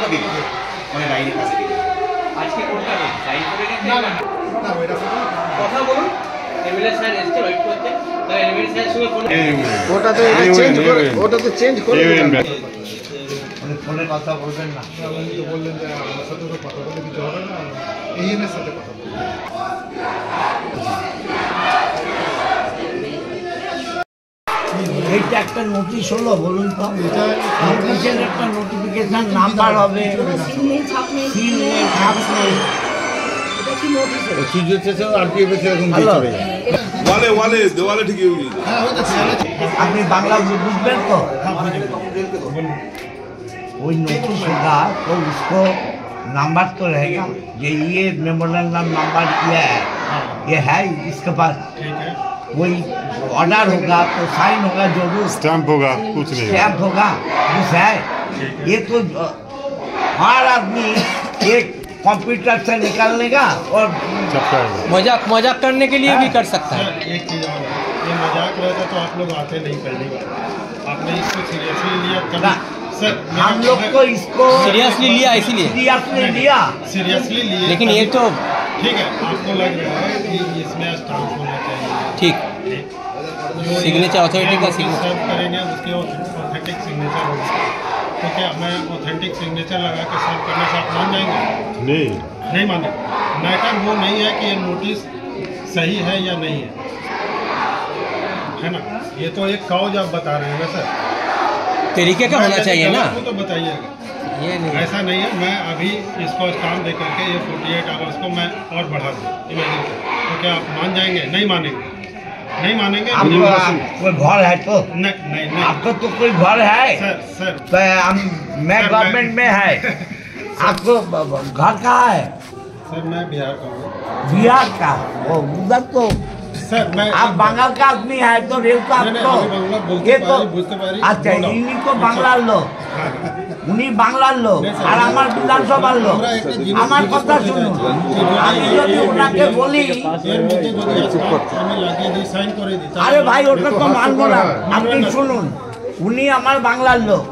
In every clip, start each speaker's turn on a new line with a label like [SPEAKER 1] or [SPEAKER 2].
[SPEAKER 1] কলকাতা দিল মানে লাইনের কাছে দিল
[SPEAKER 2] আজকে কোনটা সাইন করে গেছে
[SPEAKER 1] না না না ওইটা
[SPEAKER 2] কথা বলুন এমএলএ স্যার এসছে ওয়েট করতে তাই এমএলএ স্যার সঙ্গে ফোন
[SPEAKER 3] ওটা তো চেঞ্জ করে
[SPEAKER 1] মানে ফোনে কথা বলবেন না
[SPEAKER 3] আপনি তো বললেন যে আমার সাথে তো কথা বলে কিছু হবে না এর সাথে কথা বলবেন
[SPEAKER 4] এইটা একটা নোটিশ হলো বলুন তো নোটিশের একটা নোটিফিকেশন নাম্বার হবে সিল নেই ছাপ নেই
[SPEAKER 5] देवाले ठीक है
[SPEAKER 4] আপনি বাংলা बुझবেন तो वही नोटिस होगा तो उसको नंबर तो रहेगा ये मेमोरेंडम नंबर ये है इसके पास वही ऑर्डर होगा तो साइन होगा जरूर
[SPEAKER 5] स्टैंप होगा कुछ नहीं
[SPEAKER 4] स्टैम्प होगा कुछ है ये तो हर आदमी एक कंप्यूटर से निकाल लेगा और
[SPEAKER 2] मजाक करने के लिए भी कर सकता है
[SPEAKER 3] एक चीज और है ये मजाक रहता तो आप लोग आते नहीं पहली बार आपने इसको सीरियसली लिया कभी सर
[SPEAKER 4] हम लोग को इसको
[SPEAKER 2] सीरियसली लिया इसीलिए
[SPEAKER 3] सीरियसली लिए
[SPEAKER 2] लेकिन ये तो
[SPEAKER 3] ठीक है आपको लग रहा है कि इसमें स्टाम्प होना चाहिए
[SPEAKER 2] ठीक सिग्नेचर अथॉरिटी का सिग्नेचर
[SPEAKER 3] सर्व करेंगे उसके ऑथेंटिक सिग्नेचर होगा तो क्या मैं ऑथेंटिक सिग्नेचर लगा के सर्व करने से आप मान जाएंगे नहीं माने मैटर वो नहीं है कि ये नोटिस सही है या नहीं है ना ये तो एक काउज आप बता रहे हैं ना सर
[SPEAKER 2] तरीके का होना चाहिए ना
[SPEAKER 3] वो तो बताइएगा
[SPEAKER 2] ये नहीं
[SPEAKER 3] ऐसा नहीं है मैं अभी इसको स्टाम्प दे करके ये 48 आवर्स को मैं और बढ़ा दूँ इमेजिन तो क्या आप मान जाएंगे नहीं मानेंगे
[SPEAKER 4] कोई घर है तो
[SPEAKER 3] नहीं
[SPEAKER 4] आपका तो कोई घर है
[SPEAKER 3] सर
[SPEAKER 4] तो मैं गवर्नमेंट में है आपको घर कहाँ है
[SPEAKER 3] सर मैं बिहार का हूँ
[SPEAKER 4] बिहार का वो उधर तो
[SPEAKER 3] सर मैं
[SPEAKER 4] आप बंगाल का आदमी है तो रेल का आपको ये तो अच्छा इन्हीं को बांग्लार लोग উনি বাংলার লোক আর আমার বিধানসভার লোক আমার কথা শুনুন আমি যদি ওনাকে বলি আরে ভাই ওটা তো মানবো না আপনি শুনুন উনি আমার বাংলার লোক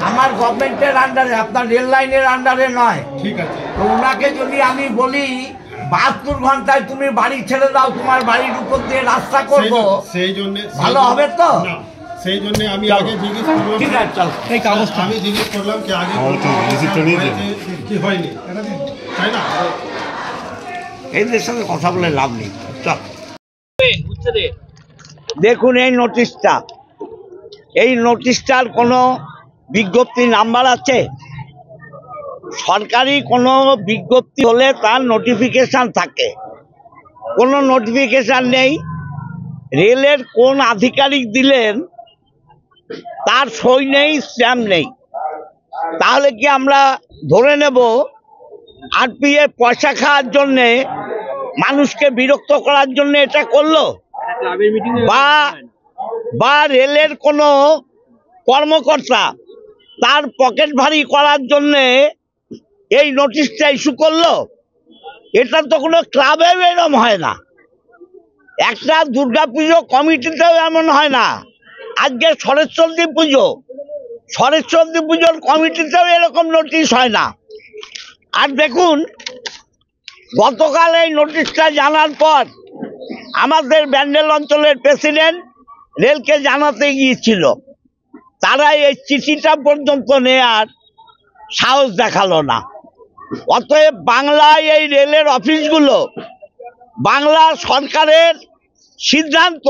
[SPEAKER 4] আমার গভর্নমেন্টের আন্ডারে আপনার রেল লাইনের আন্ডারে নয়
[SPEAKER 3] ঠিক আছে
[SPEAKER 4] তো ওনাকে যদি আমি বলি 72 ঘন্টায় তুমি বাড়ি ছেড়ে দাও তোমার বাড়ির উপর দিয়ে রাস্তা করবো
[SPEAKER 3] সেই জন্য
[SPEAKER 4] ভালো হবে তো
[SPEAKER 3] সেই জন্য আমি আগে জিজ্ঞেস করলাম
[SPEAKER 4] ঠিক আছে চল এই কাগজটা
[SPEAKER 3] আমি জিজ্ঞেস করলাম কি আগে কি হয়নি তাই না
[SPEAKER 4] এদের সাথে কথা বলে লাভ নেই চল দেখুন এই নোটিশটার কোনো বিজ্ঞপ্তি নাম্বার আছে সরকারি কোনো বিজ্ঞপ্তি হলে তার নোটিফিকেশন থাকে কোনো নোটিফিকেশন নেই রেলের কোন আধিকারিক দিলেন তার সই নেই স্ট্যাম্প নেই তাহলে কি আমরা ধরে নেব আরপিএফ পয়সা খাওয়ার জন্যে মানুষকে বিরক্ত করার জন্য এটা করলো বা রেলের কোনো কর্মকর্তা তার পকেট ভারী করার জন্যে এই নোটিশটা ইস্যু করলো এটা তো কোনো ক্লাবেও এরকম হয় না একটা দুর্গাপুজো কমিটিতেও এমন হয় না আজকে সরস্বতী পুজোর কমিটিতেও এরকম নোটিশ হয় না আর দেখুন গতকাল এই নোটিশটা জানার পর আমাদের ব্যান্ডেল অঞ্চলের প্রেসিডেন্ট রেলকে জানাতে গিয়েছিল তারা এই চিঠিটা পর্যন্ত নেয়ার সাহস দেখালো না অতএব বাংলায় এই রেলের অফিসগুলো বাংলা সরকারের সিদ্ধান্ত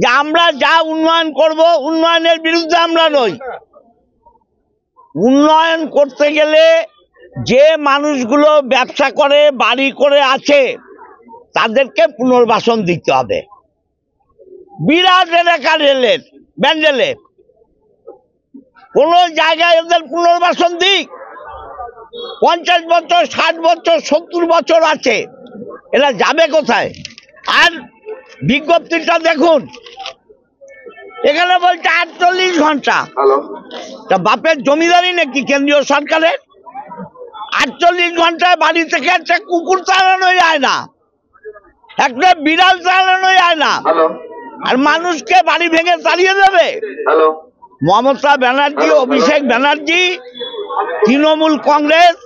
[SPEAKER 4] যে আমরা যা উন্নয়ন করব উন্নয়নের বিরুদ্ধে আমরা নই উন্নয়ন করতে গেলে যে মানুষগুলো ব্যবসা করে বাড়ি করে আছে তাদেরকে পুনর্বাসন দিতে হবে বিরাট এলাকা রেলের ব্যান্ডেলে কোনো জায়গায় এদের পুনর্বাসন দিক 50 বছর 60 বছর 70 বছর আছে এরা যাবে কোথায় আর বিজ্ঞপ্তিটা দেখুন এখানে বলছে 48 ঘন্টা তা বাপের জমিদারি নাকি কেন্দ্রীয় সরকারের 48 ঘন্টায় বাড়ি থেকে একটা কুকুর তাড়ানো যায় না একটা বিড়াল তাড়ানো যায় না আর মানুষকে বাড়ি ভেঙে তাড়িয়ে দেবে মমতা ব্যানার্জি অভিষেক ব্যানার্জি তৃণমূল কংগ্রেস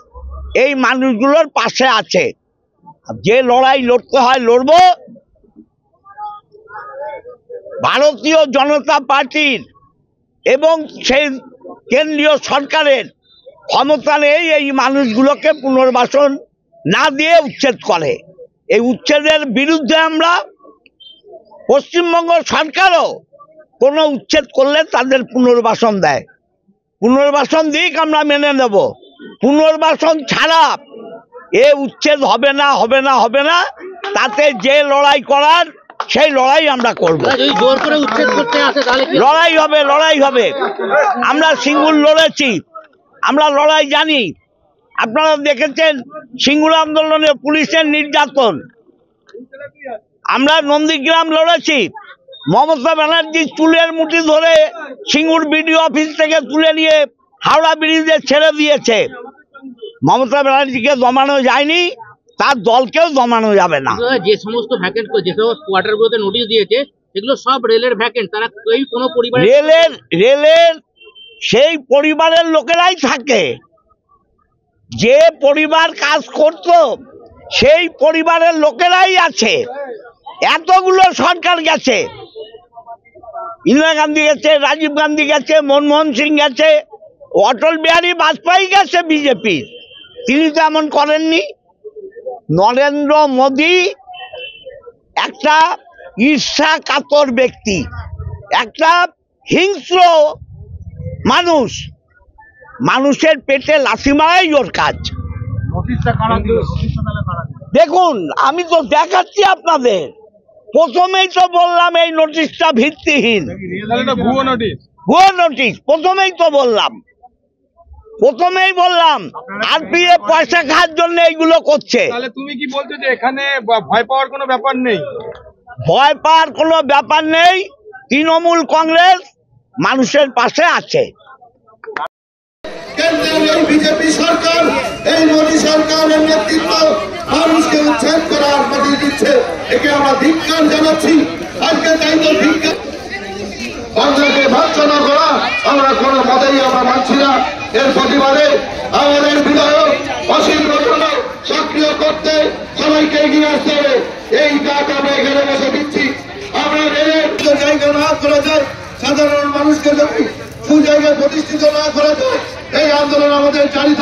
[SPEAKER 4] এই মানুষগুলোর পাশে আছে। যে লড়াই লড়তে হয় লড়ব। ভারতীয় জনতা পার্টির এবং সেই কেন্দ্রীয় সরকারের ক্ষমতা নেই এই মানুষগুলোকে পুনর্বাসন না দিয়ে উচ্ছেদ করে। এই উচ্ছেদের বিরুদ্ধে আমরা, পশ্চিমবঙ্গ সরকারও কোনো উচ্ছেদ করলে তাদের পুনর্বাসন দেয়, পুনর্বাসন দিক আমরা মেনে নেব। পুনর্বাসন ছাড়া এ উচ্ছেদ হবে না, হবে না, হবে না। তাতে যে লড়াই করার সেই লড়াই আমরা করব।
[SPEAKER 2] যদি জোর করে উচ্ছেদ করতে আসে তাহলে
[SPEAKER 4] লড়াই হবে, লড়াই হবে। আমরা সিঙ্গুর লড়েছি, আমরা লড়াই জানি। আপনারা দেখেছেন সিঙ্গুর আন্দোলনে পুলিশের নির্যাতন। আমরা নন্দীগ্রাম লড়েছি, মমতা ব্যানার্জির চুলের মুঠি ধরে সিঙ্গুর বিডিও অফিস থেকে তুলে নিয়ে হাওড়া ব্রিজে ছেড়ে দিয়েছে। মমতা ব্যানার্জিকে দমানো যায়নি, তার দলকেও দমানো যাবে না।
[SPEAKER 2] যে সমস্ত ভ্যাকেন্ট, যে সমস্ত কোয়ার্টারগুলোতে নোটিশ দিয়েছে সেগুলো সব রেলের ভ্যাকেন্ট। তারা কেউ কোনো পরিবার
[SPEAKER 4] রেলের সেই পরিবারের লোকেরাই থাকে। যে পরিবার কাজ করত সেই পরিবারের লোকেরাই আছে। এতগুলো সরকার গেছে, ইন্দিরা গান্ধী গেছে, রাজীব গান্ধী গেছে, মনমোহন সিং গেছে, অটল বিহারী বাজপেয়ী গেছে বিজেপি, তিনি তো এমন করেননি। নরেন্দ্র মোদী একটা ঈর্ষা কাতর ব্যক্তি, একটা হিংস্র মানুষ। মানুষের পেটে লাথি মারাই ওর কাজ। দেখুন, আমি তো দেখাচ্ছি আপনাদের। প্রথমেই তো বললাম এই নোটিশটা ভিত্তিহীন, ভুয়ো নোটিশ। প্রথমেই বললাম আরপিএফ পয়সা খাওয়ার জন্য এইগুলো করছে।
[SPEAKER 6] তাহলে তুমি কি বলছো যে এখানে ভয় পাওয়ার কোনো ব্যাপার নেই?
[SPEAKER 4] ভয় পাওয়ার কোনো ব্যাপার নেই। তৃণমূল কংগ্রেস মানুষের পাশে আছে।
[SPEAKER 7] কেন্দ্রের বিজেপি সরকার, এই মোদী সরকারের নেতৃত্ব মানুষকে উচ্ছেদ করার অনুমতি দিচ্ছে। একে আমরা ধিক্কার জানাচ্ছি। আজকে তাই তো ধিক্কার বাংলাকে ভৎসনা করা আমরা কোনো মতেই আমরা মানছি না। এর প্রতিবাদে আমাদের বিধায়ক অসীম ঘটনা সক্রিয় করতে সবাইকে এগিয়ে আসতে হবে। এই ডাক আমরা এখানে বসে দিচ্ছি। আমরা রেলের জায়গা না করা যায়, সাধারণ মানুষকে যদি সুজায়গায় প্রতিষ্ঠিত না করা যায়, এই আন্দোলন আমাদের জারি